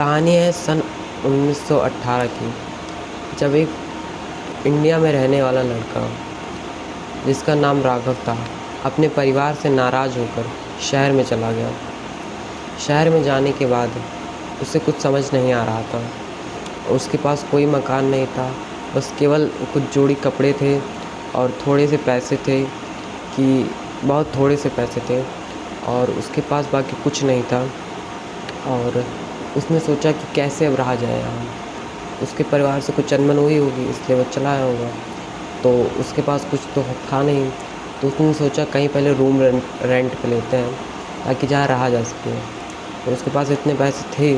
कहानी है सन 1918 की, जब एक इंडिया में रहने वाला लड़का जिसका नाम राघव था अपने परिवार से नाराज़ होकर शहर में चला गया। शहर में जाने के बाद उसे कुछ समझ नहीं आ रहा था। उसके पास कोई मकान नहीं था, बस केवल कुछ जोड़ी कपड़े थे और थोड़े से पैसे थे कि बहुत थोड़े से पैसे थे और उसके पास बाकी कुछ नहीं था। और उसने सोचा कि कैसे अब रहा जाए यहाँ। उसके परिवार से कुछ अनबन हुई होगी, इसलिए वो चला आया होगा। तो उसके पास कुछ तो था नहीं, तो उसने सोचा कहीं पहले रूम रेंट पे लेते हैं ताकि जहाँ रहा जा सके। तो उसके पास इतने पैसे थे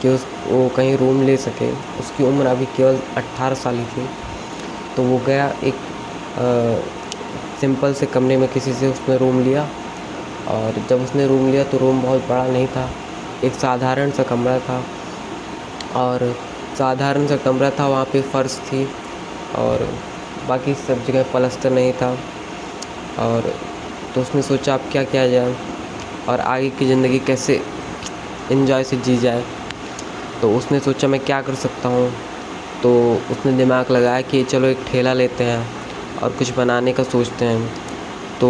कि वो कहीं रूम ले सके। उसकी उम्र अभी केवल 18 साल ही थी। तो वो गया एक सिंपल से कमरे में किसी से उसने रूम लिया। और जब उसने रूम लिया तो रूम बहुत बड़ा नहीं था, एक साधारण सा कमरा था। और साधारण सा कमरा था, वहाँ पे फ़र्श थी और बाकी सब जगह प्लास्टर नहीं था। और तो उसने सोचा अब क्या किया जाए और आगे की ज़िंदगी कैसे एंजॉय से जी जाए। तो उसने सोचा मैं क्या कर सकता हूँ। तो उसने दिमाग लगाया कि चलो एक ठेला लेते हैं और कुछ बनाने का सोचते हैं। तो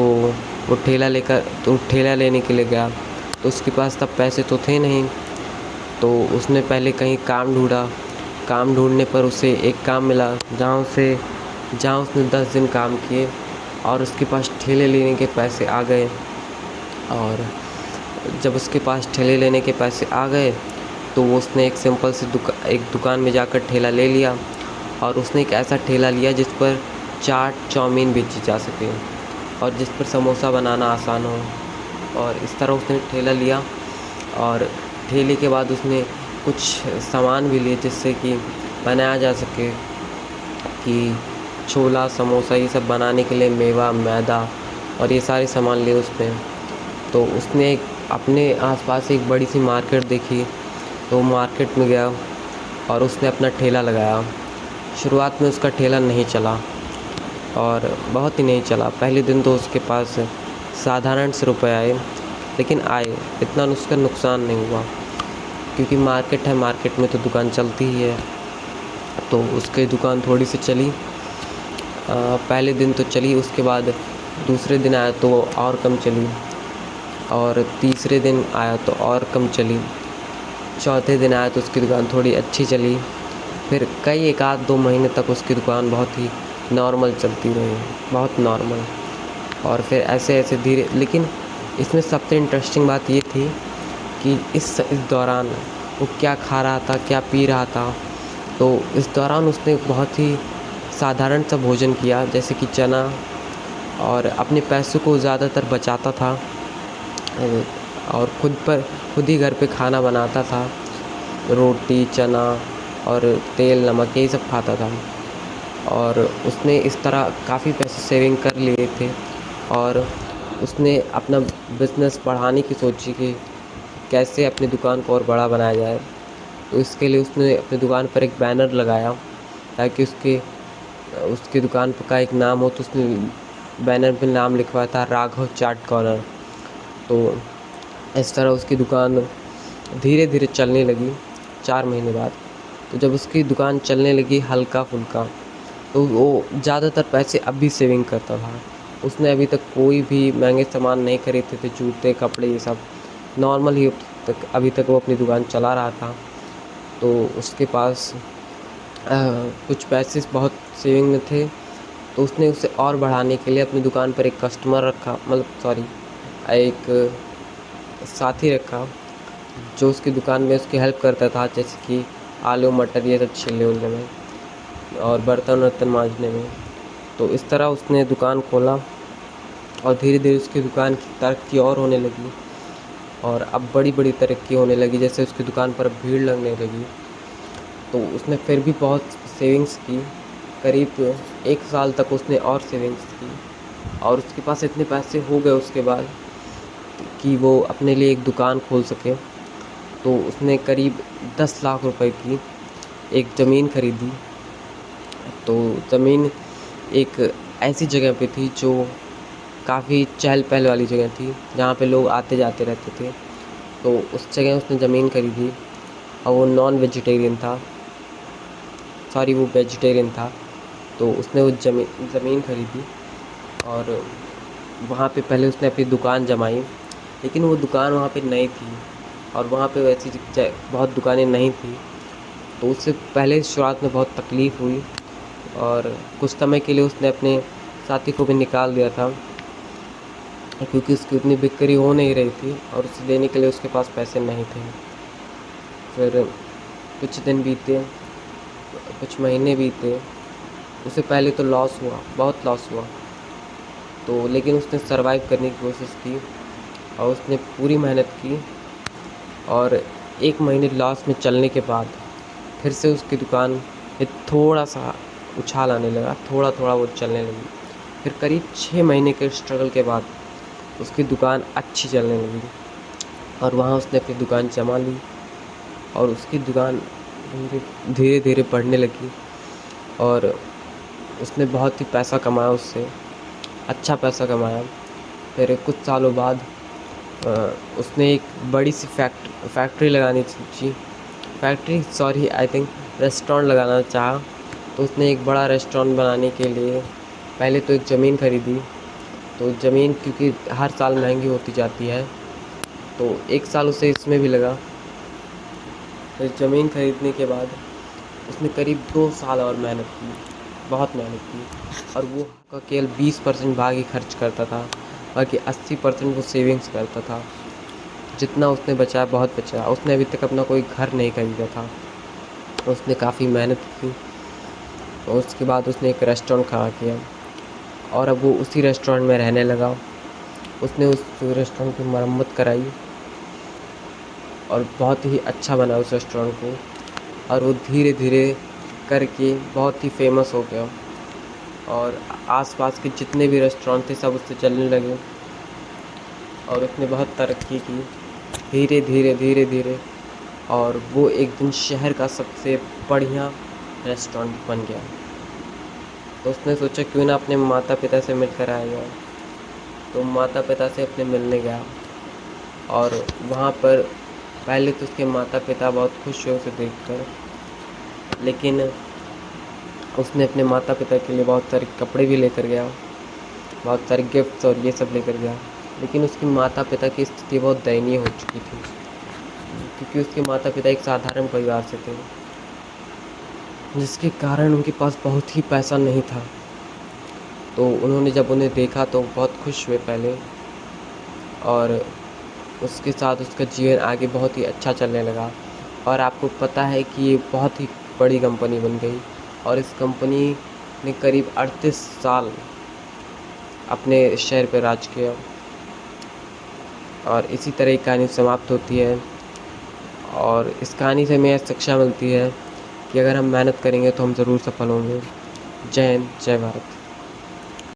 वो ठेला लेने के लिए गया। तो उसके पास तब पैसे तो थे नहीं। तो उसने पहले कहीं काम ढूंढा। काम ढूंढने पर उसे एक काम मिला जहाँ उसने 10 दिन काम किए और उसके पास ठेले लेने के पैसे आ गए। और जब उसके पास ठेले लेने के पैसे आ गए तो वो उसने एक सिंपल सी दुकान में जाकर ठेला ले लिया। और उसने एक ऐसा ठेला लिया जिस पर चाट चाउमीन बेची जा सके और जिस पर समोसा बनाना आसान हो। और इस तरह उसने ठेला लिया और ठेले के बाद उसने कुछ सामान भी लिए जिससे कि बनाया जा सके, कि छोला समोसा ये सब बनाने के लिए मेवा मैदा और ये सारे सामान लिए उसने। तो उसने अपने आसपास एक बड़ी सी मार्केट देखी, तो मार्केट में गया और उसने अपना ठेला लगाया। शुरुआत में उसका ठेला नहीं चला और बहुत ही नहीं चला। पहले दिन तो उसके पास साधारण से रुपए आए, लेकिन आए, इतना उसका नुकसान नहीं हुआ क्योंकि मार्केट है, मार्केट में तो दुकान चलती ही है। तो उसकी दुकान थोड़ी सी चली। पहले दिन तो चली, उसके बाद दूसरे दिन आया तो और कम चली और तीसरे दिन आया तो और कम चली। चौथे दिन आया तो उसकी दुकान थोड़ी अच्छी चली। फिर एक आध 2 महीने तक उसकी दुकान बहुत ही नॉर्मल चलती रही, बहुत नॉर्मल। और फिर ऐसे ऐसे धीरे, लेकिन इसमें सबसे इंटरेस्टिंग बात ये थी कि इस दौरान वो क्या खा रहा था, क्या पी रहा था। तो इस दौरान उसने बहुत ही साधारण सा भोजन किया, जैसे कि चना, और अपने पैसों को ज़्यादातर बचाता था और खुद ही घर पे खाना बनाता था। रोटी चना और तेल नमक यही सब खाता था। और उसने इस तरह काफ़ी पैसे सेविंग कर लिए थे और उसने अपना बिज़नेस बढ़ाने की सोची कि कैसे अपनी दुकान को और बड़ा बनाया जाए। तो इसके लिए उसने अपनी दुकान पर एक बैनर लगाया ताकि उसकी दुकान का एक नाम हो। तो उसने बैनर पे नाम लिखवाया था राघव चाट कॉर्नर। तो इस तरह उसकी दुकान धीरे धीरे चलने लगी 4 महीने बाद। तो जब उसकी दुकान चलने लगी हल्का फुल्का, तो वो ज़्यादातर पैसे अब भी सेविंग करता था। उसने अभी तक कोई भी महंगे सामान नहीं खरीदे थे, जूते कपड़े ये सब नॉर्मल ही अभी तक वो अपनी दुकान चला रहा था। तो उसके पास कुछ पैसे बहुत सेविंग में थे। तो उसने उसे और बढ़ाने के लिए अपनी दुकान पर एक कस्टमर रखा, एक साथी रखा जो उसकी दुकान में उसकी हेल्प करता था, जैसे कि आलू मटर ये सब छीलने उलने में और बर्तन वर्तन मांजने में। तो इस तरह उसने दुकान खोला और धीरे धीरे उसकी दुकान की तरक्की और होने लगी और अब बड़ी बड़ी तरक्की होने लगी। जैसे उसकी दुकान पर भीड़ लगने लगी, तो उसने फिर भी बहुत सेविंग्स की। करीब 1 साल तक उसने और सेविंग्स की और उसके पास इतने पैसे हो गए उसके बाद कि वो अपने लिए एक दुकान खोल सके। तो उसने करीब 10 लाख रुपए की एक ज़मीन खरीदी। तो ज़मीन एक ऐसी जगह पे थी जो काफ़ी चहल पहल वाली जगह थी, जहाँ पे लोग आते जाते रहते थे। तो उस जगह उसने ज़मीन खरीदी और वो नॉन वेजिटेरियन था, सॉरी वो वेजिटेरियन था। तो उसने वो ज़मीन खरीदी और वहाँ पे पहले उसने अपनी दुकान जमाई, लेकिन वो दुकान वहाँ पे नहीं थी और वहाँ पे वैसी बहुत दुकानें नहीं थी। तो उससे पहले शुरुआत में बहुत तकलीफ़ हुई और कुछ समय के लिए उसने अपने साथी को भी निकाल दिया था, क्योंकि उसकी उतनी बिक्री हो नहीं रही थी और उसे देने के लिए उसके पास पैसे नहीं थे। फिर कुछ दिन बीते, कुछ महीने बीते, उसे पहले तो लॉस हुआ, बहुत लॉस हुआ। तो लेकिन उसने सरवाइव करने की कोशिश की और उसने पूरी मेहनत की और 1 महीने लॉस में चलने के बाद फिर से उसकी दुकान में थोड़ा सा उछाल आने लगा, थोड़ा थोड़ा वो चलने लगी। फिर करीब 6 महीने के स्ट्रगल के बाद उसकी दुकान अच्छी चलने लगी और वहाँ उसने अपनी दुकान जमा ली और उसकी दुकान धीरे धीरे बढ़ने लगी और उसने बहुत ही पैसा कमाया, उससे अच्छा पैसा कमाया। फिर कुछ सालों बाद उसने एक बड़ी सी फैक्ट्री लगानी आई थिंक रेस्टोरेंट लगाना चाहा। तो उसने एक बड़ा रेस्टोरेंट बनाने के लिए पहले तो एक ज़मीन खरीदी। तो ज़मीन क्योंकि हर साल महंगी होती जाती है, तो 1 साल उसे इसमें भी लगा। फिर ज़मीन खरीदने के बाद उसने करीब 2 साल और मेहनत की, बहुत मेहनत की और वो का केवल 20% भाग ही खर्च करता था, बाकी 80% वो सेविंग्स करता था। जितना उसने बचाया बहुत बचाया। उसने अभी तक अपना कोई घर नहीं खरीदा था। उसने काफ़ी मेहनत की और उसके बाद उसने एक रेस्टोरेंट खड़ा किया और अब वो उसी रेस्टोरेंट में रहने लगा। उसने उस रेस्टोरेंट की मरम्मत कराई और बहुत ही अच्छा बना उस रेस्टोरेंट को और वो धीरे धीरे करके बहुत ही फेमस हो गया और आसपास के जितने भी रेस्टोरेंट थे सब उससे चलने लगे और उसने बहुत तरक्की की धीरे धीरे धीरे धीरे और वो एक दिन शहर का सबसे बढ़िया रेस्टोरेंट बन गया। तो उसने सोचा क्यों ना अपने माता पिता से मिलकर आया जाए। तो माता पिता से अपने मिलने गया और वहाँ पर पहले तो उसके माता पिता बहुत खुश हुए उसे देखकर, लेकिन उसने अपने माता पिता के लिए बहुत सारे कपड़े भी लेकर गया, बहुत सारे गिफ्ट्स और ये सब लेकर गया। लेकिन उसके माता पिता की स्थिति बहुत दयनीय हो चुकी थी, क्योंकि उसके माता पिता एक साधारण परिवार से थे, जिसके कारण उनके पास बहुत ही पैसा नहीं था। तो उन्होंने जब उन्हें देखा तो बहुत खुश हुए पहले और उसके साथ उसका जीवन आगे बहुत ही अच्छा चलने लगा। और आपको पता है कि ये बहुत ही बड़ी कंपनी बन गई और इस कंपनी ने करीब 38 साल अपने शहर पर राज किया और इसी तरह की कहानी समाप्त होती है। और इस कहानी से हमें शिक्षा मिलती है कि अगर हम मेहनत करेंगे तो हम ज़रूर सफल होंगे। जय हिंद, जय भारत।